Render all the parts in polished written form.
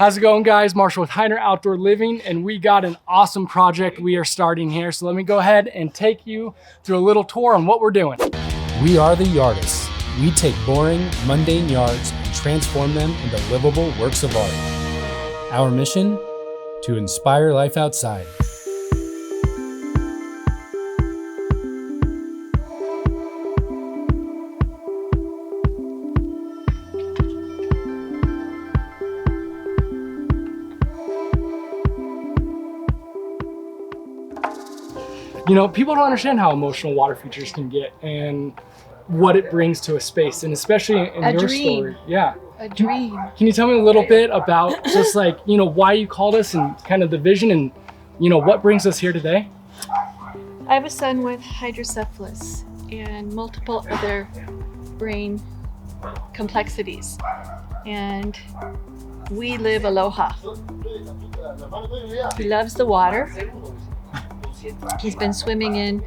How's it going, guys? Marshall with Hiner Outdoor Living, and we got an awesome project we are starting here. So let me go ahead and take you through a little tour on what we're doing. We are the yardists. We take boring, mundane yards and transform them into livable works of art. Our mission? To inspire life outside. You know, people don't understand how emotional water features can get and what it brings to a space, and especially in your story. Yeah. A dream. Can you tell me a little bit about just like, you know, why you called us and kind of the vision and, you know, what brings us here today? I have a son with hydrocephalus and multiple other brain complexities, and we live aloha. He loves the water. He's been swimming in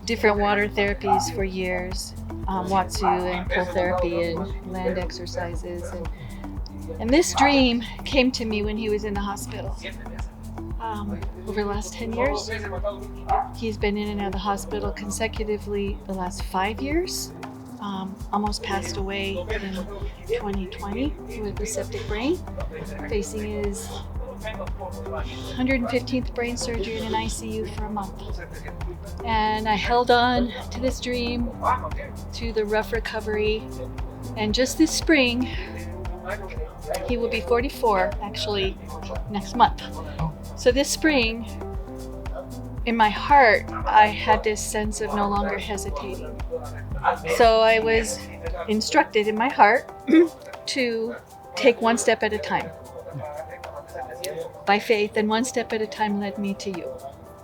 different water therapies for years, Watsu and pool therapy and land exercises. And this dream came to me when he was in the hospital. Over the last 10 years, he's been in and out of the hospital consecutively the last 5 years. Almost passed away in 2020 with a septic brain, facing his 115th brain surgery in an ICU for a month. And I held on to this dream to the rough recovery. And just this spring, he will be 44, actually, next month. So this spring, in my heart, I had this sense of no longer hesitating. So I was instructed in my heart to take one step at a time. By faith, and one step at a time led me to you.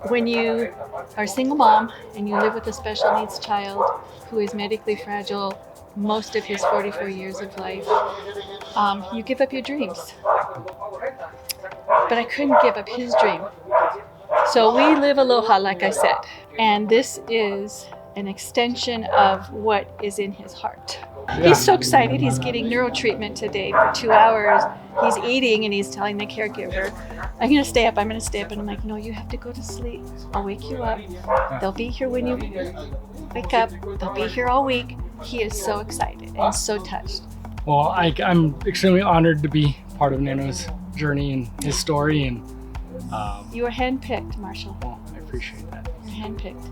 When you are a single mom and you live with a special needs child who is medically fragile most of his 44 years of life, you give up your dreams. But I couldn't give up his dream. So we live aloha, like I said, and this is an extension of what is in his heart. Yeah. He's so excited. He's getting neuro treatment today for 2 hours. He's eating and he's telling the caregiver, I'm going to stay up. And I'm like, no, you have to go to sleep. I'll wake you up. They'll be here when you wake up. They'll be here all week. He is so excited and so touched. Well, I'm extremely honored to be part of Nano's journey and his story. And You were handpicked, Marshall. well, I appreciate that. You're handpicked.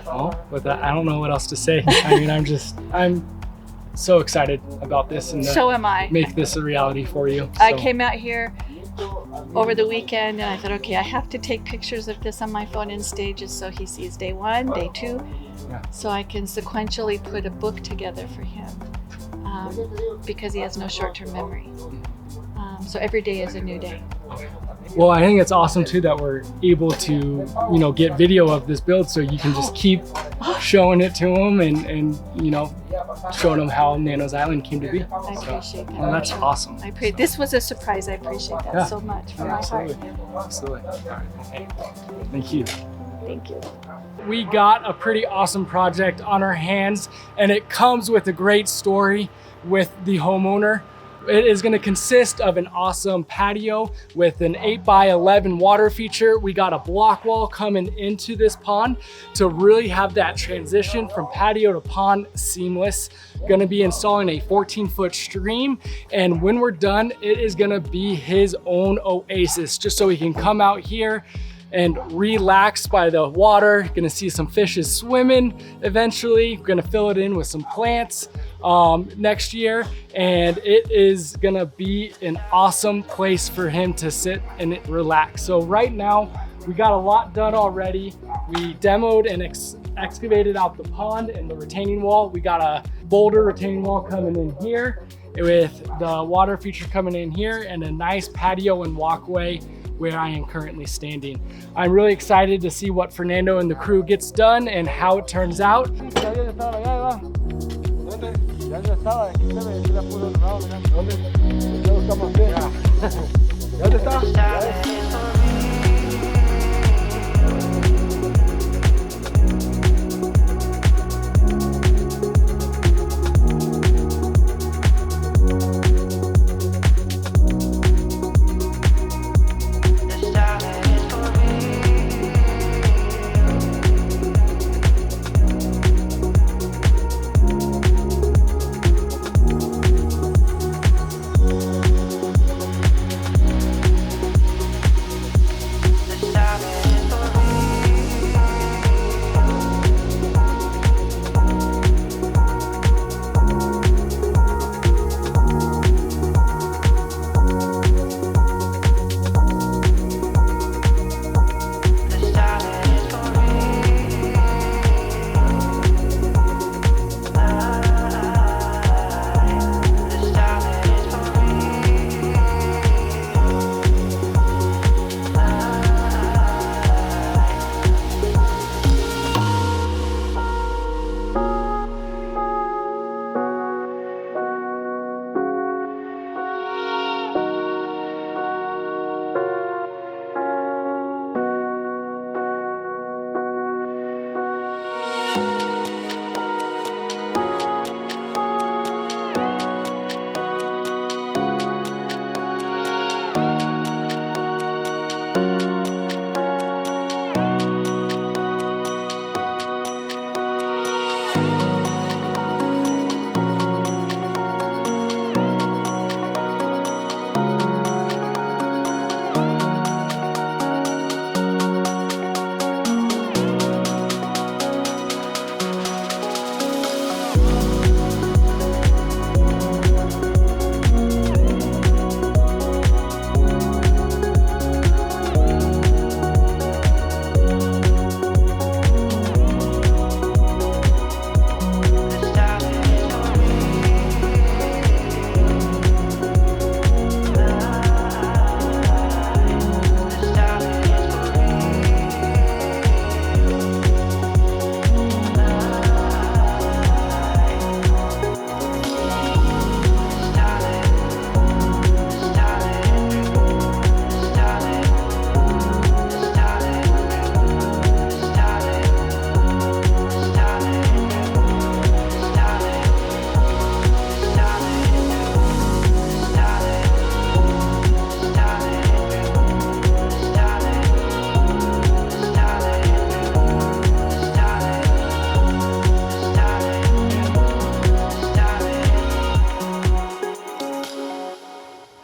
Well, with that, I don't know what else to say. I mean, I'm so excited about this and So am I. make this a reality for you. I So, came out here over the weekend and I thought, okay, I have to take pictures of this on my phone in stages so he sees day 1, day 2, Yeah. so I can sequentially put a book together for him, because he has no short-term memory. So every day is a new day. Well, I think it's awesome too that we're able to, you know, get video of this build so you can just keep showing it to them and you know, showing them how Nano's Island came to be. I appreciate that. Well, that's awesome. This was a surprise. I appreciate that Yeah. so much from my heart. Absolutely. All right. Okay. Thank you. Thank you. We got a pretty awesome project on our hands, and it comes with a great story with the homeowner. It is going to consist of an awesome patio with an 8x11 water feature. We got a block wall coming into this pond to really have that transition from patio to pond seamless. Going to be installing a 14-foot stream, and when we're done, it is going to be his own oasis, just so he can come out here and relax by the water. Gonna see some fishes swimming eventually. Gonna fill it in with some plants next year, and it is gonna be an awesome place for him to sit and relax. So right now, we got a lot done already. We demoed and excavated out the pond and the retaining wall. We got a boulder retaining wall coming in here with the water feature coming in here and a nice patio and walkway where I am currently standing. I'm really excited to see what Fernando and the crew gets done and how it turns out.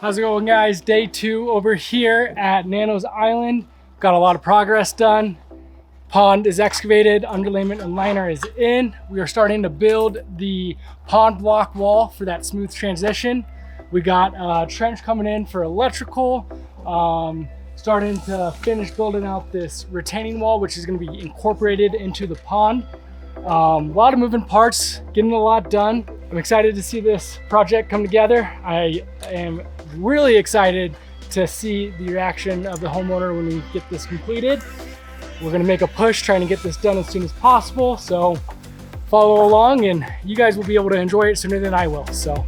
How's it going, guys? Day 2 over here at Nano's Island. Got a lot of progress done. Pond is excavated, underlayment and liner is in. We are starting to build the pond block wall for that smooth transition. We got a trench coming in for electrical. Starting to finish building out this retaining wall, which is going to be incorporated into the pond. A lot of moving parts, getting a lot done. I'm excited to see this project come together. I am really excited to see the reaction of the homeowner when we get this completed. We're gonna make a push trying to get this done as soon as possible. So follow along and you guys will be able to enjoy it sooner than I will. So.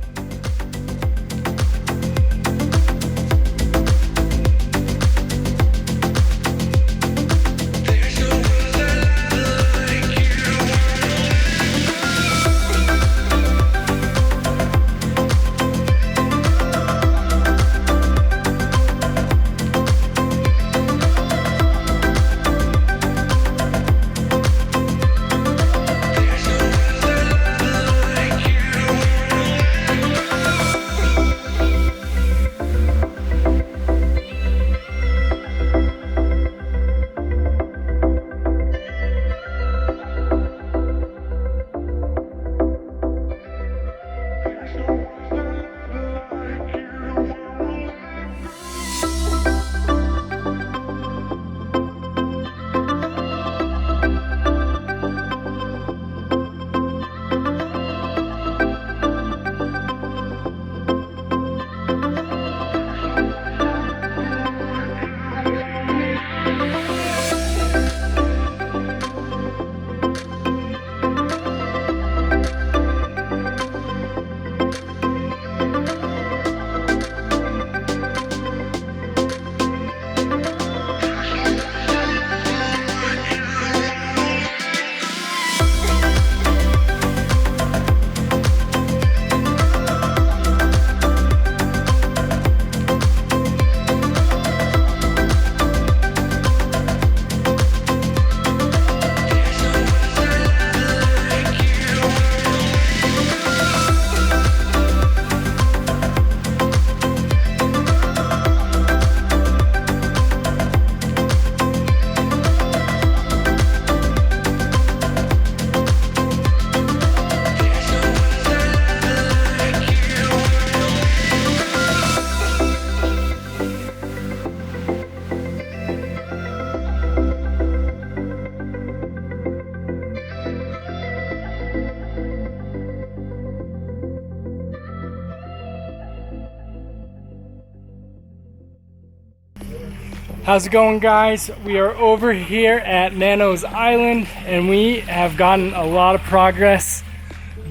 How's it going, guys? We are over here at Nano's Island and we have gotten a lot of progress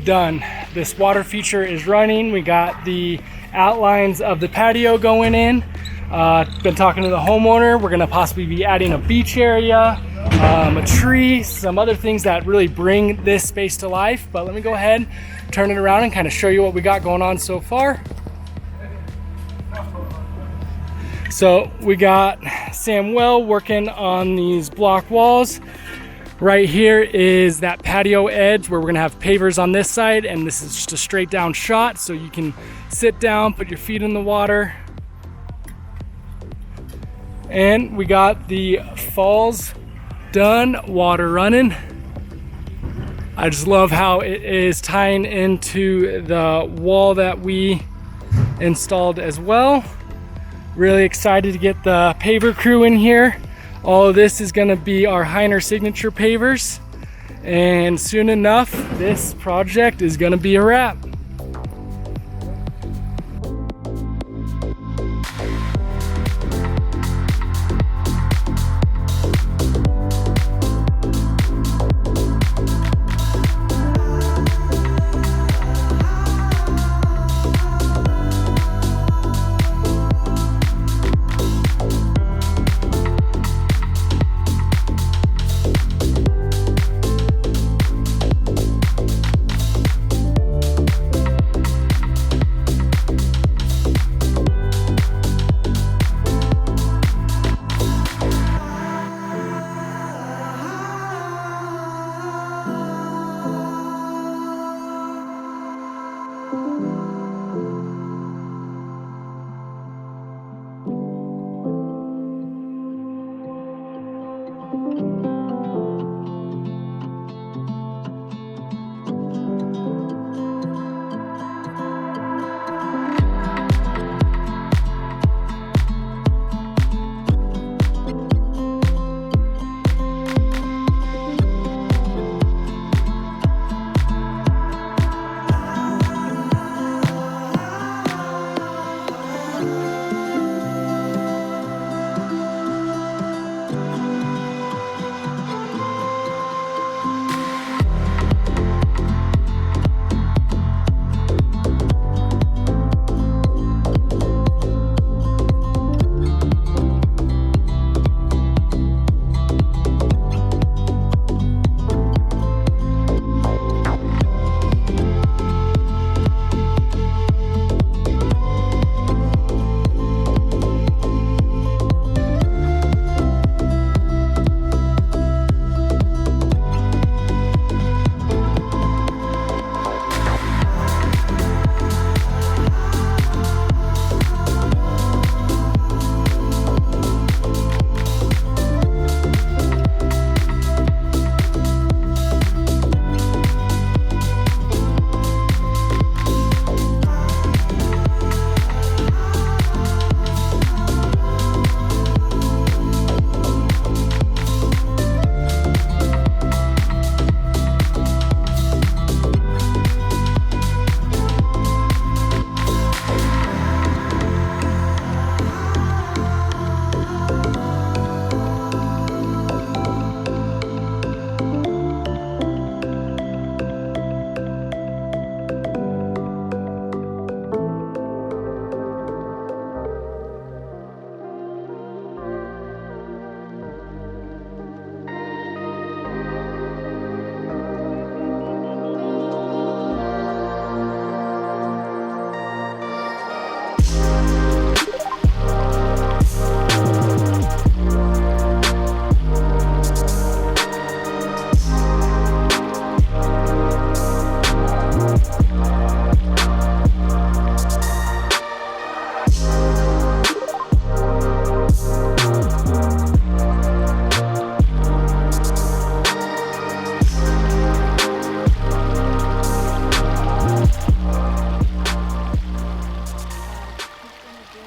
done. This water feature is running. We got the outlines of the patio going in. Been talking to the homeowner. We're gonna possibly be adding a beach area, a tree, some other things that really bring this space to life. But let me go ahead, turn it around and kind of show you what we got going on so far. So we got Samuel working on these block walls. Right here is that patio edge where we're gonna have pavers on this side, and this is just a straight down shot so you can sit down, put your feet in the water. And we got the falls done, water running. I just love how it is tying into the wall that we installed as well. Really excited to get the paver crew in here. All of this is gonna be our Hiner signature pavers. And soon enough, this project is gonna be a wrap.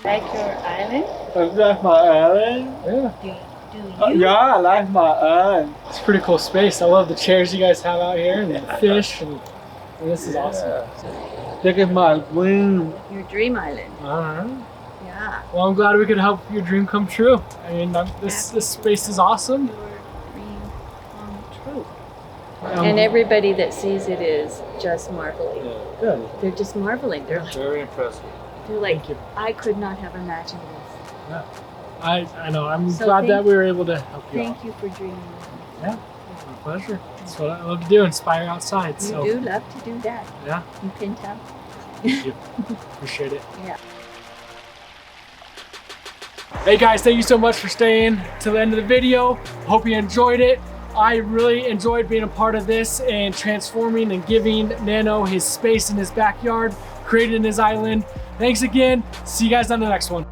Like your island? That's my island. Yeah. Do you? Yeah, I like my island. It's a pretty cool space. I love the chairs you guys have out here and the fish, and this is awesome. Look at my wing. Your dream island. All right. Yeah. Well, I'm glad we could help your dream come true. I mean, this space is awesome. Your dream come true. And everybody that sees it is just marveling. Good. They're just marveling. They're like, Very impressive. Thank you. I could not have imagined this. I know. I'm So glad that we were able to help you out. Thank you for dreaming. Yeah. My pleasure. That's what I love to do, inspire outside. You So do love to do that. yeah, You can tell. thank you. Appreciate it. Yeah. Hey guys, thank you so much for staying to the end of the video. Hope you enjoyed it. I really enjoyed being a part of this and transforming and giving Nano his space in his backyard, creating his island. Thanks again. See you guys on the next one.